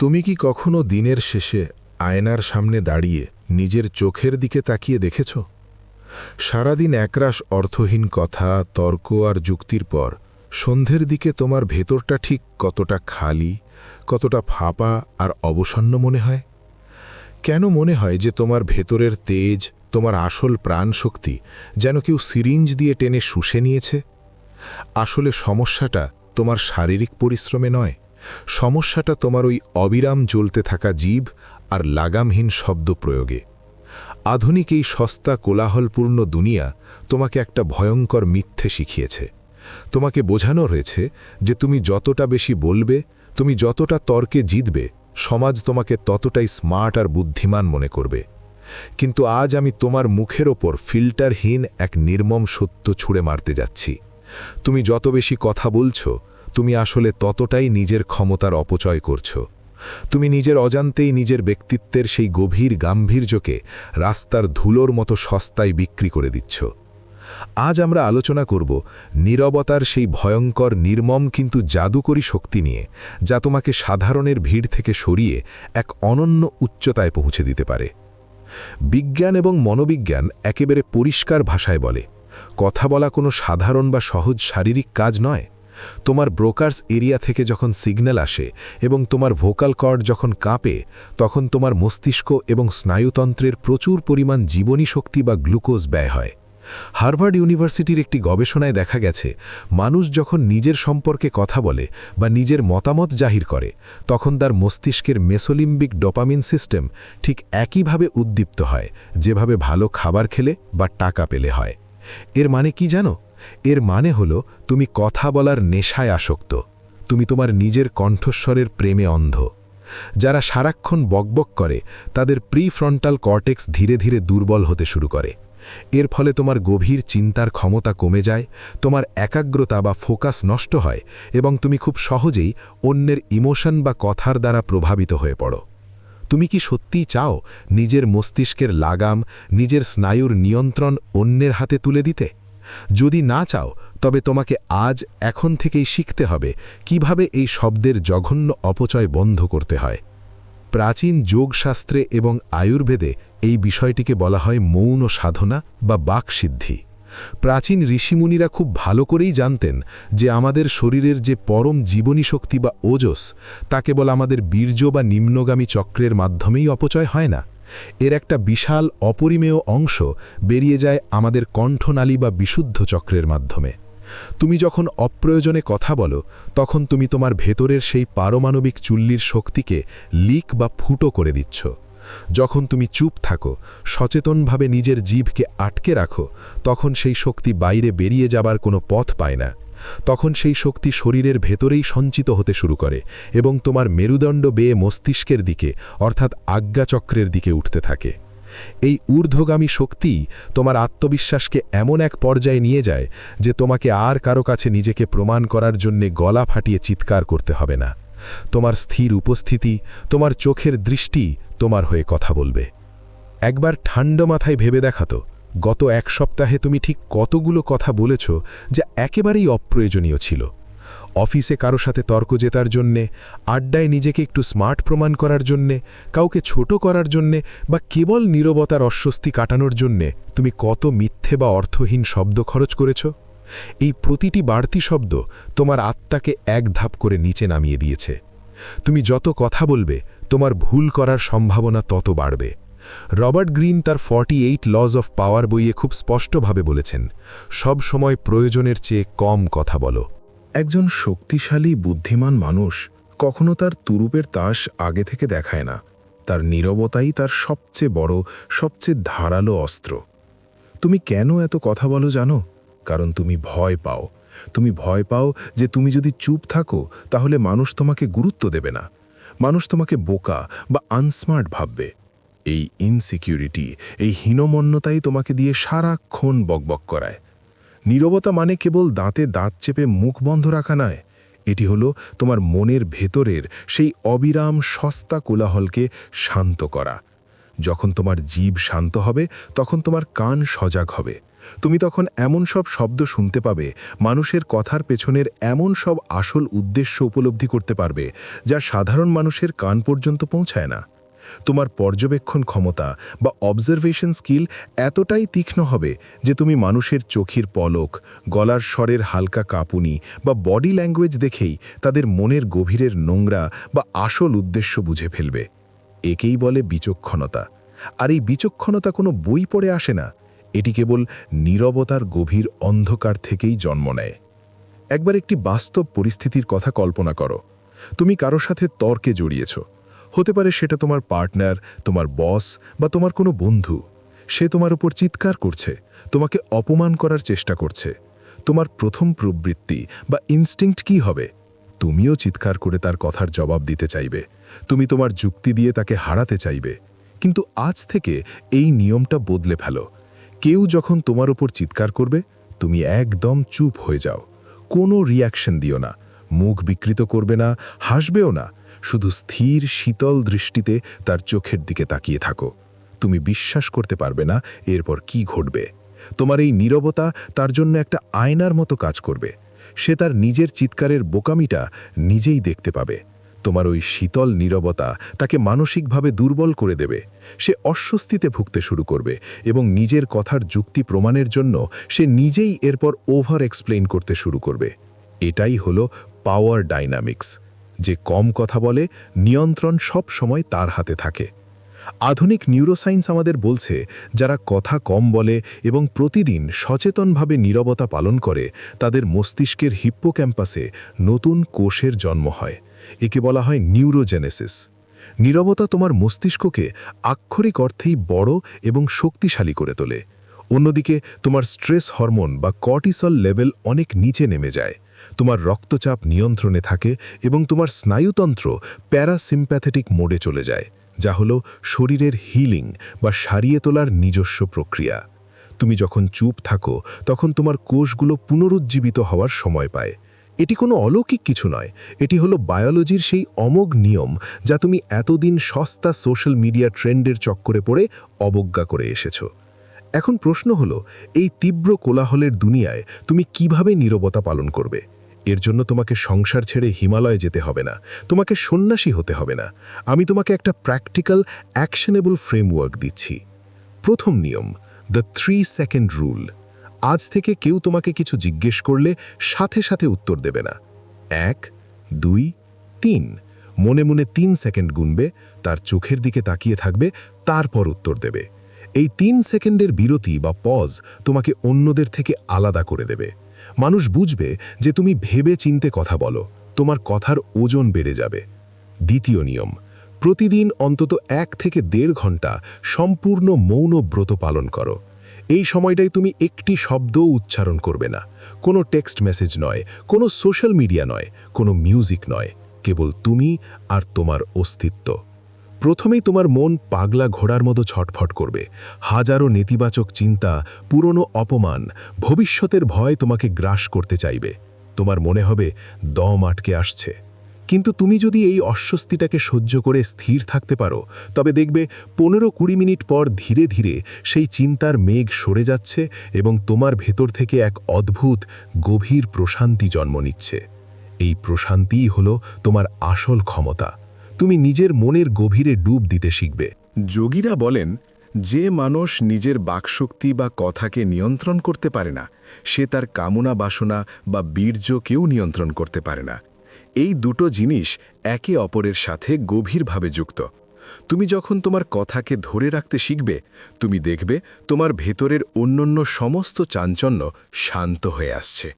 তুমি কি কখনো দিনের শেষে আয়নার সামনে দাঁড়িয়ে নিজের চোখের দিকে তাকিয়ে দেখেছ? সারাদিন একরাশ অর্থহীন কথা, তর্ক আর যুক্তির পর সন্ধ্যের দিকে তোমার ভেতরটা ঠিক কতটা খালি, কতটা ফাঁপা আর অবসন্ন মনে হয়? কেন মনে হয় যে তোমার ভেতরের তেজ, তোমার আসল প্রাণশক্তি যেন কেউ সিরিঞ্জ দিয়ে টেনে শুষে নিয়েছে? আসলে সমস্যাটা তোমার শারীরিক পরিশ্রমে নয়, সমস্যাটা তোমার ওই অবিরাম জ্বলতে থাকা জিভ আর লাগামহীন শব্দ প্রয়োগে। আধুনিক এই সস্তা কোলাহলপূর্ণ দুনিয়া তোমাকে একটা ভয়ঙ্কর মিথ্যে শিখিয়েছে। তোমাকে বোঝানো হয়েছে যে তুমি যতটা বেশি বলবে, তুমি যতটা তর্কে জিতবে, সমাজ তোমাকে ততটাই স্মার্ট আর বুদ্ধিমান মনে করবে। কিন্তু আজ আমি তোমার মুখের ওপর ফিল্টারহীন এক নির্মম সত্য ছুঁড়ে মারতে যাচ্ছি। তুমি যত বেশি কথা বলছো, তুমি আসলে ততটাই নিজের ক্ষমতার অপচয় করছো। তুমি নিজের অজান্তেই নিজের ব্যক্তিত্বের সেই গভীর গাম্ভীর্যকে রাস্তার ধুলোর মতো সস্তায় বিক্রি করে দিচ্ছ। আজ আমরা আলোচনা করব নীরবতার সেই ভয়ঙ্কর নির্মম কিন্তু জাদুকরী শক্তি নিয়ে, যা তোমাকে সাধারণের ভিড় থেকে সরিয়ে এক অনন্য উচ্চতায় পৌঁছে দিতে পারে। বিজ্ঞান এবং মনোবিজ্ঞান একেবারে পরিষ্কার ভাষায় বলে, কথা বলা কোনো সাধারণ বা সহজ শারীরিক কাজ নয়। তোমার ব্রোকার্স এরিয়া থেকে যখন সিগন্যাল আসে এবং তোমার ভোকাল কর্ড যখন কাঁপে, তখন তোমার মস্তিষ্ক এবং স্নায়ুতন্ত্রের প্রচুর পরিমাণ জীবনী শক্তি বা গ্লুকোজ ব্যয় হয়। হার্ভার্ড ইউনিভার্সিটির একটি গবেষণায় দেখা গেছে, মানুষ যখন নিজের সম্পর্কে কথা বলে বা নিজের মতামত জাহির করে, তখন তার মস্তিষ্কের মেসোলিম্বিক ডোপামিন সিস্টেম ঠিক একইভাবে উদ্দীপ্ত হয় যেভাবে ভালো খাবার খেলে বা টাকা পেলে হয়। এর মানে কি জানো? এর মানে হলো তুমি কথা বলার নেশায় আসক্ত, তুমি তোমার নিজের কণ্ঠস্বরের প্রেমে অন্ধ। যারা সারাক্ষণ বকবক করে, তাদের প্রিফ্রন্টাল কর্টেক্স ধীরে ধীরে দুর্বল হতে শুরু করে। এর ফলে তোমার গভীর চিন্তার ক্ষমতা কমে যায়, তোমার একাগ্রতা বা ফোকাস নষ্ট হয় এবং তুমি খুব সহজেই অন্যের ইমোশন বা কথার দ্বারা প্রভাবিত হয়ে পড়ো। তুমি কি সত্যিই চাও নিজের মস্তিষ্কের লাগাম, নিজের স্নায়ুর নিয়ন্ত্রণ অন্যের হাতে তুলে দিতে? যদি না চাও, তবে তোমাকে আজ এখন থেকেই শিখতে হবে কিভাবে এই শব্দের জঘন্য অপচয় বন্ধ করতে হয়। প্রাচীন যোগশাস্ত্রে এবং আয়ুর্বেদে এই বিষয়টিকে বলা হয় মৌন সাধনা বা বাকসিদ্ধি। প্রাচীন ঋষিমুনিরা খুব ভালো করেই জানতেন যে আমাদের শরীরের যে পরম জীবনী শক্তি বা ওজস, তা কেবল আমাদের বীর্য বা নিম্নগামী চক্রের মাধ্যমেই অপচয় হয় না। এর একটা বিশাল অপরিমেয় অংশ বেরিয়ে যায় আমাদের কণ্ঠনালী বা বিশুদ্ধ চক্রের মাধ্যমে। তুমি যখন অপ্রয়োজনে কথা বলো, তখন তুমি তোমার ভেতরের সেই পারমাণবিক চুল্লির শক্তিকে লিক বা ফুটো করে দিচ্ছ। যখন তুমি চুপ থাকো, সচেতনভাবে নিজের জিভকে আটকে রাখো, তখন সেই শক্তি বাইরে বেরিয়ে যাবার কোনো পথ পায় না। তখন সেই শক্তি শরীরের ভেতরেই সঞ্চিত হতে শুরু করে এবং তোমার মেরুদণ্ড বেয়ে মস্তিষ্কের দিকে, অর্থাৎ আজ্ঞাচক্রের দিকে উঠতে থাকে। এই ঊর্ধ্বগামী শক্তি তোমার আত্মবিশ্বাসকে এমন এক পর্যায়ে নিয়ে যায় যে তোমাকে আর কারো কাছে নিজেকে প্রমাণ করার জন্যে গলা ফাটিয়ে চিৎকার করতে হবে না। তোমার স্থির উপস্থিতি, তোমার চোখের দৃষ্টি তোমার হয়ে কথা বলবে। একবার ঠান্ডা মাথায় ভেবে দেখাতো, গত এক সপ্তাহে তুমি ঠিক কতগুলো কথা বলেছ যা একেবারেই অপ্রয়োজনীয় ছিল। অফিসে কারো সাথে তর্ক জেতার জন্যে, আড্ডায় নিজেকে একটু স্মার্ট প্রমাণ করার জন্যে, কাউকে ছোট করার জন্যে বা কেবল নীরবতার অস্বস্তি কাটানোর জন্যে তুমি কত মিথ্যে বা অর্থহীন শব্দ খরচ করেছ। এই প্রতিটি বাড়তি শব্দ তোমার আত্মাকে এক ধাপ করে নিচে নামিয়ে দিয়েছে। তুমি যত কথা বলবে, তোমার ভুল করার সম্ভাবনা তত বাড়বে। রবার্ট গ্রিন তার 48 লজ অফ পাওয়ার বইয়ে খুব স্পষ্টভাবে বলেছেন, সব সময় প্রয়োজনের চেয়ে কম কথা বলো। একজন শক্তিশালী বুদ্ধিমান মানুষ কখনো তার তুরুপের তাস আগে থেকে দেখায় না। তার নীরবতাই তার সবচেয়ে বড়, সবচেয়ে ধারালো অস্ত্র। তুমি কেন এত কথা বলো জানো? কারণ তুমি ভয় পাও। তুমি ভয় পাও যে তুমি যদি চুপ থাকো, তাহলে মানুষ তোমাকে গুরুত্ব দেবে না। মানুষ তোমাকে বোকা বা আনস্মার্ট ভাববে। এই ইনসিকিউরিটি, এই হীনমন্যতাই তোমাকে দিয়ে সারাক্ষণ বকবক করায়। নীরবতা মানে কেবল দাঁতে দাঁত চেপে মুখ বন্ধ রাখা নয়, এটি হলো তোমার মনের ভেতরের সেই অবিরাম সস্তা কোলাহলকে শান্ত করা। যখন তোমার জিভ শান্ত হবে, তখন তোমার কান সজাগ হবে। তুমি তখন এমন সব শব্দ শুনতে পাবে, মানুষের কথার পেছনের এমন সব আসল উদ্দেশ্য উপলব্ধি করতে পারবে যা সাধারণ মানুষের কান পর্যন্ত পৌঁছায় না। তোমার পর্যবেক্ষণ ক্ষমতা বা অবজারভেশন স্কিল এতটাই তীক্ষ্ণ হবে যে তুমি মানুষের চোখের পলক, গলার স্বরের হালকা কাঁপুনি বা বডি ল্যাঙ্গুয়েজ দেখেই তাদের মনের গভীরের নোংরা বা আসল উদ্দেশ্য বুঝে ফেলবে। একেই বলে বিচক্ষণতা। আর এই বিচক্ষণতা কোনো বই পড়ে আসে না, এটি কেবল নীরবতার গভীর অন্ধকার থেকেই জন্ম নেয়। একবার একটি বাস্তব পরিস্থিতির কথা কল্পনা করো। তুমি কারো সাথে তর্কে জড়িয়েছ। হতে পারে সেটা তোমার পার্টনার, তোমার বস বা তোমার কোনো বন্ধু। সে তোমার উপর চিৎকার করছে, তোমাকে অপমান করার চেষ্টা করছে। তোমার প্রথম প্রবৃত্তি বা ইনস্টিংক্ট কি হবে? তুমিও চিৎকার করে তার কথার জবাব দিতে চাইবে। তুমি তোমার যুক্তি দিয়ে তাকে হারাতে চাইবে। কিন্তু আজ থেকে এই নিয়মটা বদলে ফেলো। কেউ যখন তোমার উপর চিৎকার করবে, তুমি একদম চুপ হয়ে যাও। কোনো রিয়াকশন দিও না, মুখ বিকৃত করবে না, হাসবেও না। শুধু স্থির শীতল দৃষ্টিতে তার চোখের দিকে তাকিয়ে থাকো। তুমি বিশ্বাস করতে পারবে না এরপর কি ঘটবে। তোমার এই নীরবতা তার জন্য একটা আয়নার মতো কাজ করবে। সে তার নিজের চিৎকারের বোকামিটা নিজেই দেখতে পাবে। তোমার ওই শীতল নীরবতা তাকে মানসিকভাবে দুর্বল করে দেবে। সে অস্বস্তিতে ভুগতে শুরু করবে এবং নিজের কথার যুক্তি প্রমাণের জন্য সে নিজেই এরপর ওভার এক্সপ্লেইন করতে শুরু করবে। এটাই হলো পাওয়ার ডাইনামিক্স। যে কম কথা বলে, নিয়ন্ত্রণ সব সময় তার হাতে থাকে। আধুনিক নিউরোসায়েন্স আমাদের বলছে, যারা কথা কম বলে এবং প্রতিদিন সচেতনভাবে নীরবতা পালন করে, তাদের মস্তিষ্কের হিপ্পোক্যাম্পাসে নতুন কোষের জন্ম হয়। একে বলা হয় নিউরোজেনেসিস। নীরবতা তোমার মস্তিষ্ককে আক্ষরিক অর্থেই বড় এবং শক্তিশালী করে তোলে। অন্যদিকে তোমার স্ট্রেস হরমোন বা কর্টিসল লেভেল অনেক নিচে নেমে যায়। তোমার রক্তচাপ নিয়ন্ত্রণে থাকে এবং তোমার স্নায়ুতন্ত্র প্যারাসিম্প্যাথেটিক মোডে চলে যায়, যা হলো শরীরের হিলিং বা সারিয়ে তোলার নিজস্ব প্রক্রিয়া। তুমি যখন চুপ থাকো, তখন তোমার কোষগুলো পুনরুজ্জীবিত হওয়ার সময় পায়। এটি কোনো অলৌকিক কিছু নয়, এটি হলো বায়োলজির সেই অমোঘ নিয়ম যা তুমি এতদিন সস্তা সোশ্যাল মিডিয়া ট্রেন্ডের চক্করে পড়ে অবজ্ঞা করে এসেছো। এখন প্রশ্ন হলো, এই তীব্র কোলাহলের দুনিয়ায় তুমি কিভাবে নীরবতা পালন করবে? এর জন্য তোমাকে সংসার ছেড়ে হিমালয়ে যেতে হবে না, তোমাকে সন্ন্যাসী হতে হবে না। আমি তোমাকে একটা প্র্যাকটিক্যাল অ্যাকশনেবল ফ্রেমওয়ার্ক দিচ্ছি। প্রথম নিয়ম, দ্য 3 সেকেন্ড রুল। আজ থেকে কেউ তোমাকে কিছু জিজ্ঞেস করলে সাথে সাথে উত্তর দেবে না। 1, 2, 3 মনে মনে 3 সেকেন্ড গুনবে, তার চোখের দিকে তাকিয়ে থাকবে, তারপর উত্তর দেবে। এই 3 সেকেন্ডের বিরতি বা পজ তোমাকে অন্যদের থেকে আলাদা করে দেবে। মানুষ বুঝবে যে তুমি ভেবে চিনতে কথা বলো, তোমার কথার ওজন বেড়ে যাবে। দ্বিতীয় নিয়ম, প্রতিদিন অন্তত 1 থেকে 1.5 ঘন্টা সম্পূর্ণ মৌন ব্রত পালন করো। এই সময়টাই তুমি একটি শব্দও উচ্চারণ করবে না। কোনো টেক্সট মেসেজ নয়, কোনো সোশ্যাল মিডিয়া নয়, কোনো মিউজিক নয়, কেবল তুমি আর তোমার অস্তিত্ব। প্রথমেই তোমার মন পাগলা ঘোড়ার মতো ছটফট করবে। হাজারো নেতিবাচক চিন্তা, পুরনো অপমান, ভবিষ্যতের ভয় তোমাকে গ্রাস করতে চাইবে। তোমার মনে হবে দম আটকে আসছে। কিন্তু তুমি যদি এই অস্বস্তিটাকে সহ্য করে স্থির থাকতে পারো, তবে দেখবে 15-20 মিনিট পর ধীরে ধীরে সেই চিন্তার মেঘ সরে যাচ্ছে এবং তোমার ভেতর থেকে এক অদ্ভুত গভীর প্রশান্তি জন্ম নিচ্ছে। এই প্রশান্তিই হলো তোমার আসল ক্ষমতা। তুমি নিজের মনের গভীরে ডুব দিতে শিখবে। যোগীরা বলেন, যে মানুষ নিজের বাকশক্তি বা কথাকে নিয়ন্ত্রণ করতে পারে না, সে তার কামনা বাসনা বা বীর্যকেও নিয়ন্ত্রণ করতে পারে না। এই দুটো জিনিস একে অপরের সাথে গভীরভাবে যুক্ত। তুমি যখন তোমার কথাকে ধরে রাখতে শিখবে, তুমি দেখবে তোমার ভেতরের অন্যান্য সমস্ত চাঞ্চল্য শান্ত হয়ে আসছে।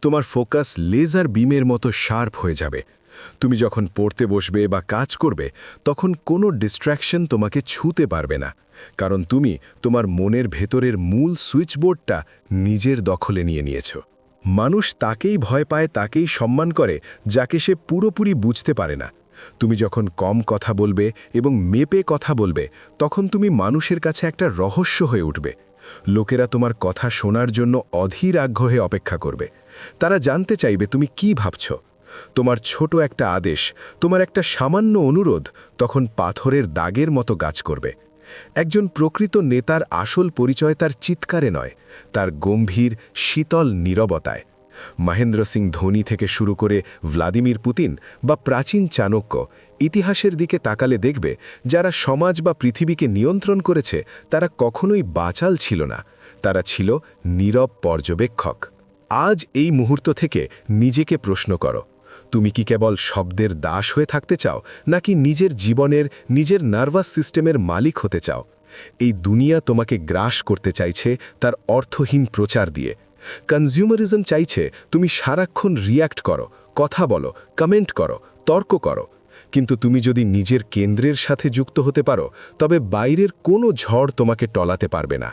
তোমার ফোকাস লেজার বিমের মতো শার্প হয়ে যাবে। তুমি যখন পড়তে বসবে বা কাজ করবে, তখন কোনো ডিস্ট্র্যাকশন তোমাকে ছুঁতে পারবে না, কারণ তুমি তোমার মনের ভেতরের মূল সুইচবোর্ডটা নিজের দখলে নিয়েছ। মানুষ তাকেই ভয় পায়, তাকেই সম্মান করে, যাকে সে পুরোপুরি বুঝতে পারে না। তুমি যখন কম কথা বলবে এবং মেপে কথা বলবে, তখন তুমি মানুষের কাছে একটা রহস্য হয়ে উঠবে। লোকেরা তোমার কথা শোনার জন্য অধীর আগ্রহে অপেক্ষা করবে। তারা জানতে চাইবে তুমি কি ভাবছ। তোমার ছোট একটা আদেশ, তোমার একটা সামান্য অনুরোধ তখন পাথরের দাগের মতো কাজ করবে। একজন প্রকৃত নেতার আসল পরিচয় তার চিৎকারে নয়, তার গম্ভীর শীতল নীরবতায়। মহেন্দ্র সিং ধোনি থেকে শুরু করে ভ্লাদিমির পুতিন বা প্রাচীন চাণক্য, ইতিহাসের দিকে তাকালে দেখবে যারা সমাজ বা পৃথিবীকে নিয়ন্ত্রণ করেছে তারা কখনোই বাচাল ছিল না, তারা ছিল নীরব পর্যবেক্ষক। আজ এই মুহূর্ত থেকে নিজেকে প্রশ্ন করো, তুমি কি কেবল শব্দের দাস হয়ে থাকতে চাও, নাকি নিজের জীবনের, নিজের নার্ভাস সিস্টেমের মালিক হতে চাও? এই দুনিয়া তোমাকে গ্রাস করতে চাইছে তার অর্থহীন প্রচার দিয়ে। কনজিউমারিজম চাইছে তুমি সারাক্ষণ রিয়্যাক্ট করো, কথা বলো, কমেন্ট করো, তর্ক করো। কিন্তু তুমি যদি নিজের কেন্দ্রের সাথে যুক্ত হতে পারো, তবে বাইরের কোনো ঝড় তোমাকে টলাতে পারবে না।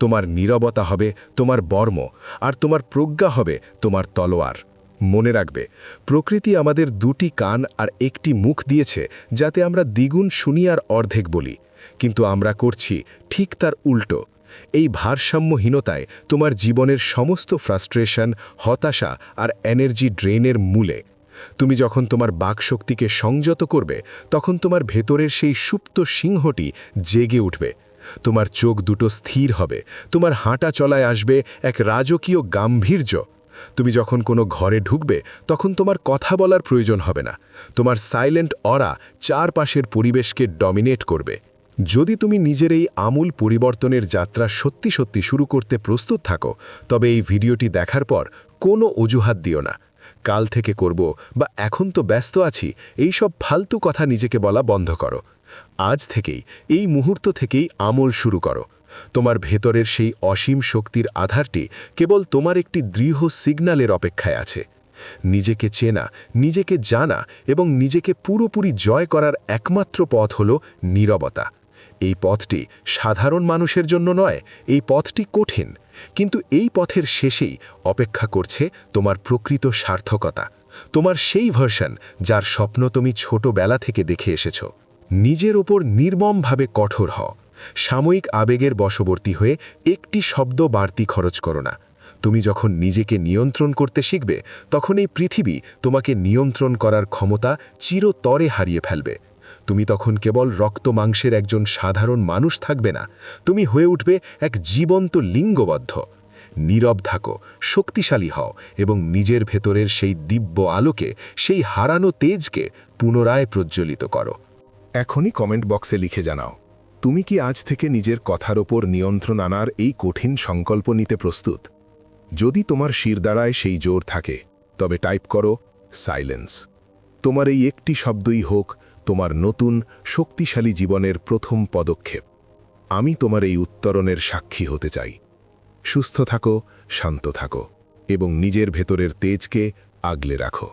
তোমার নীরবতা হবে তোমার বর্ম, আর তোমার প্রজ্ঞা হবে তোমার তলোয়ার। মনে রাখবে, প্রকৃতি আমাদের দুটি কান আর একটি মুখ দিয়েছে যাতে আমরা দ্বিগুণ শুনি আর অর্ধেক বলি, কিন্তু আমরা করছি ঠিক তার উল্টো। এই ভারসাম্যহীনতায় তোমার জীবনের সমস্ত ফ্রাস্ট্রেশন, হতাশা আর এনার্জি ড্রেনের মূলে। তুমি যখন তোমার বাকশক্তিকে সংযত করবে, তখন তোমার ভেতরের সেই সুপ্ত সিংহটি জেগে উঠবে। তোমার চোখ দুটো স্থির হবে, তোমার হাঁটা চলায় আসবে এক রাজকীয় গাম্ভীর্য। তুমি যখন কোনো ঘরে ঢুকবে, তখন তোমার কথা বলার প্রয়োজন হবে না, তোমার সাইলেন্ট অরা চারপাশের পরিবেশকে ডমিনেট করবে। যদি তুমি নিজের এই আমূল পরিবর্তনের যাত্রা সত্যি সত্যি শুরু করতে প্রস্তুত থাকো, তবে এই ভিডিওটি দেখার পর কোনো অজুহাত দিও না, কাল থেকে করব বা এখন তো ব্যস্ত আছি, এই সব ফালতু কথা নিজেকে বলা বন্ধ করো। আজ থেকেই, এই মুহূর্ত থেকেই আমল শুরু করো। তোমার ভেতরের সেই অসীম শক্তির আধারটি কেবল তোমার একটি দৃঢ় সিগন্যালের অপেক্ষায় আছে। নিজেকে চেনা, নিজেকে জানা এবং নিজেকে পুরোপুরি জয় করার একমাত্র পথ হল নীরবতা। এই পথটি সাধারণ মানুষের জন্য নয়, এই পথটি কঠিন, কিন্তু এই পথের শেষেই অপেক্ষা করছে তোমার প্রকৃত সার্থকতা, তোমার সেই ভার্সন যার স্বপ্ন তুমি ছোটবেলা থেকে দেখে এসেছ। নিজের ওপর নির্মমভাবে কঠোর হও। সাময়িক আবেগের বশবর্তী হয়ে একটি শব্দ বাড়তি খরচ করো না। তুমি যখন নিজেকে নিয়ন্ত্রণ করতে শিখবে, তখন এই পৃথিবী তোমাকে নিয়ন্ত্রণ করার ক্ষমতা চিরতরে হারিয়ে ফেলবে। তুমি তখন কেবল রক্ত মাংসের একজন সাধারণ মানুষ থাকবে না, তুমি হয়ে উঠবে এক জীবন্ত লিঙ্গবদ্ধ। নীরব থাকো, শক্তিশালী হও এবং নিজের ভেতরের সেই দিব্য আলোকে, সেই হারানো তেজকে পুনরায় প্রজ্বলিত করো। এখনই কমেন্ট বক্সে লিখে জানাও, তুমি কি আজ থেকে নিজের কথার ওপর নিয়ন্ত্রণ আনার এই কঠিন সংকল্প নিতে প্রস্তুত? যদি তোমার শিরদাঁড়ায় সেই জোর থাকে, তবে টাইপ করো সাইলেন্স। তোমার এই একটি শব্দই হোক তোমার নতুন শক্তিশালী জীবনের প্রথম পদক্ষেপ। আমি তোমার এই উত্তরণের সাক্ষী হতে চাই। সুস্থ থাকো, শান্ত থাকো এবং নিজের ভেতরের তেজকে আগলে রাখো।